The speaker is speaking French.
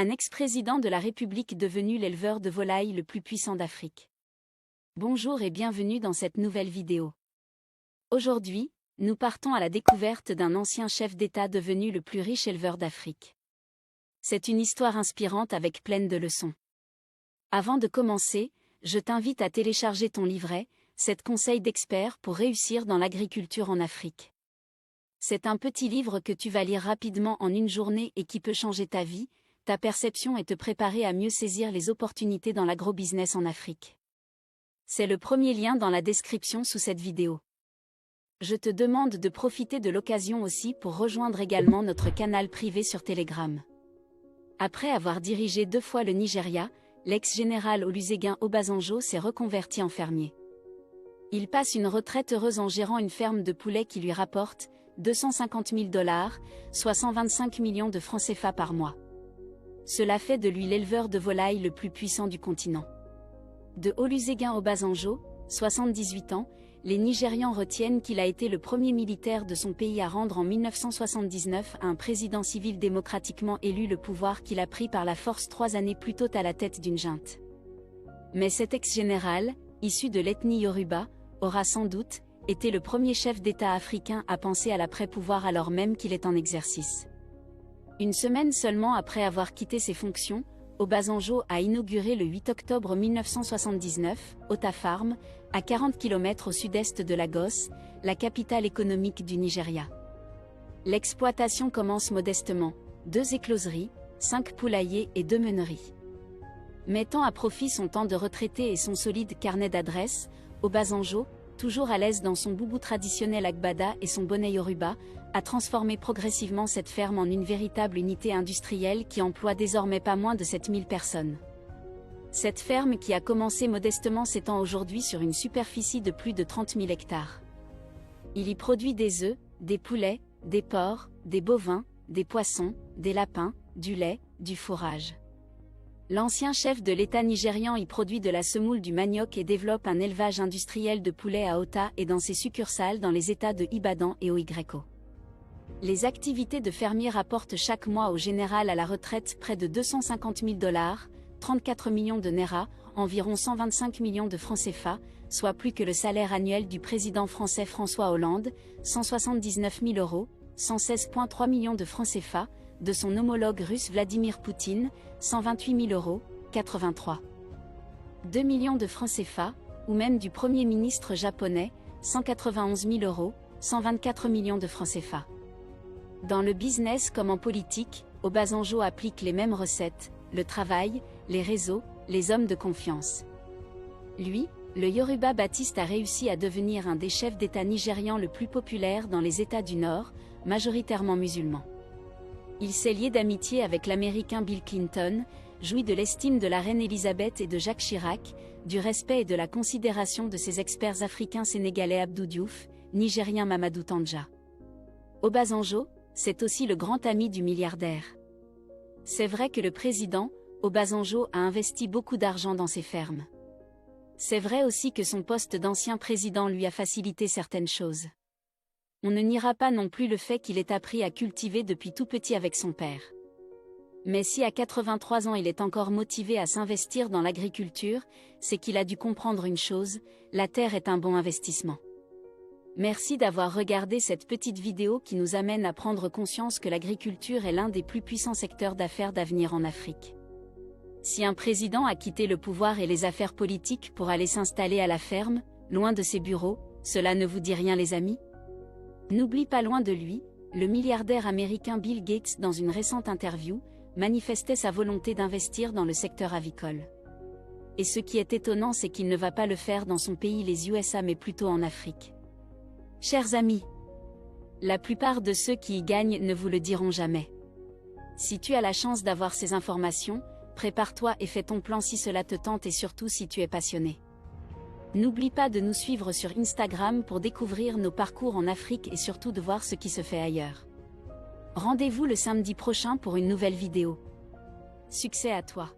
un ex-président de la République devenu l'éleveur de volailles le plus puissant d'Afrique. Bonjour et bienvenue dans cette nouvelle vidéo. Aujourd'hui, nous partons à la découverte d'un ancien chef d'État devenu le plus riche éleveur d'Afrique. C'est une histoire inspirante avec pleine de leçons. Avant de commencer, je t'invite à télécharger ton livret, 7 conseils d'experts pour réussir dans l'agriculture en Afrique. C'est un petit livre que tu vas lire rapidement en une journée et qui peut changer ta vie, ta perception et te préparer à mieux saisir les opportunités dans l'agrobusiness en Afrique. C'est le premier lien dans la description sous cette vidéo. Je te demande de profiter de l'occasion aussi pour rejoindre également notre canal privé sur Telegram. Après avoir dirigé 2 fois le Nigeria, l'ex-général Olusegun Obasanjo s'est reconverti en fermier. Il passe une retraite heureuse en gérant une ferme de poulets qui lui rapporte $250 000, soit 125 millions de francs CFA par mois. Cela fait de lui l'éleveur de volailles le plus puissant du continent. De Olusegun Obasanjo, 78 ans, les Nigérians retiennent qu'il a été le premier militaire de son pays à rendre en 1979 à un président civil démocratiquement élu le pouvoir qu'il a pris par la force 3 années plus tôt à la tête d'une junte. Mais cet ex-général, issu de l'ethnie Yoruba, aura sans doute été le premier chef d'État africain à penser à l'après-pouvoir alors même qu'il est en exercice. Une semaine seulement après avoir quitté ses fonctions, Obasanjo a inauguré le 8 octobre 1979, Ota Farm, à 40 km au sud-est de Lagos, la capitale économique du Nigeria. L'exploitation commence modestement, 2 écloseries, 5 poulaillers et 2 meuneries. Mettant à profit son temps de retraité et son solide carnet d'adresses, Obasanjo, toujours à l'aise dans son boubou traditionnel agbada et son bonnet yoruba, a transformé progressivement cette ferme en une véritable unité industrielle qui emploie désormais pas moins de 7000 personnes. Cette ferme qui a commencé modestement s'étend aujourd'hui sur une superficie de plus de 30 000 hectares. Il y produit des œufs, des poulets, des porcs, des bovins, des poissons, des lapins, du lait, du fourrage. L'ancien chef de l'État nigérian y produit de la semoule, du manioc et développe un élevage industriel de poulets à Ota et dans ses succursales dans les États de Ibadan et Oigreco. Les activités de fermier rapportent chaque mois au général à la retraite près de $250 000, 34 millions de naira, environ 125 millions de francs CFA, soit plus que le salaire annuel du président français François Hollande, 179 000 €, 116,3 millions de francs CFA, de son homologue russe Vladimir Poutine, 128 000 €, 83. 2 millions de francs CFA, ou même du Premier ministre japonais, 191 000 €, 124 millions de francs CFA. Dans le business comme en politique, Obasanjo applique les mêmes recettes, le travail, les réseaux, les hommes de confiance. Lui, le Yoruba Baptiste a réussi à devenir un des chefs d'État nigérians le plus populaire dans les États du Nord, majoritairement musulmans. Il s'est lié d'amitié avec l'Américain Bill Clinton, jouit de l'estime de la reine Elisabeth et de Jacques Chirac, du respect et de la considération de ses experts africains sénégalais Abdou Diouf, nigérien Mamadou Tandja. Obasanjo, c'est aussi le grand ami du milliardaire. C'est vrai que le président, Obasanjo, a investi beaucoup d'argent dans ses fermes. C'est vrai aussi que son poste d'ancien président lui a facilité certaines choses. On ne niera pas non plus le fait qu'il ait appris à cultiver depuis tout petit avec son père. Mais si à 83 ans il est encore motivé à s'investir dans l'agriculture, c'est qu'il a dû comprendre une chose, la terre est un bon investissement. Merci d'avoir regardé cette petite vidéo qui nous amène à prendre conscience que l'agriculture est l'un des plus puissants secteurs d'affaires d'avenir en Afrique. Si un président a quitté le pouvoir et les affaires politiques pour aller s'installer à la ferme, loin de ses bureaux, cela ne vous dit rien les amis ? N'oublie pas loin de lui, le milliardaire américain Bill Gates dans une récente interview, manifestait sa volonté d'investir dans le secteur avicole. Et ce qui est étonnant c'est qu'il ne va pas le faire dans son pays les USA mais plutôt en Afrique. Chers amis, la plupart de ceux qui y gagnent ne vous le diront jamais. Si tu as la chance d'avoir ces informations, prépare-toi et fais ton plan si cela te tente et surtout si tu es passionné. N'oublie pas de nous suivre sur Instagram pour découvrir nos parcours en Afrique et surtout de voir ce qui se fait ailleurs. Rendez-vous le samedi prochain pour une nouvelle vidéo. Succès à toi!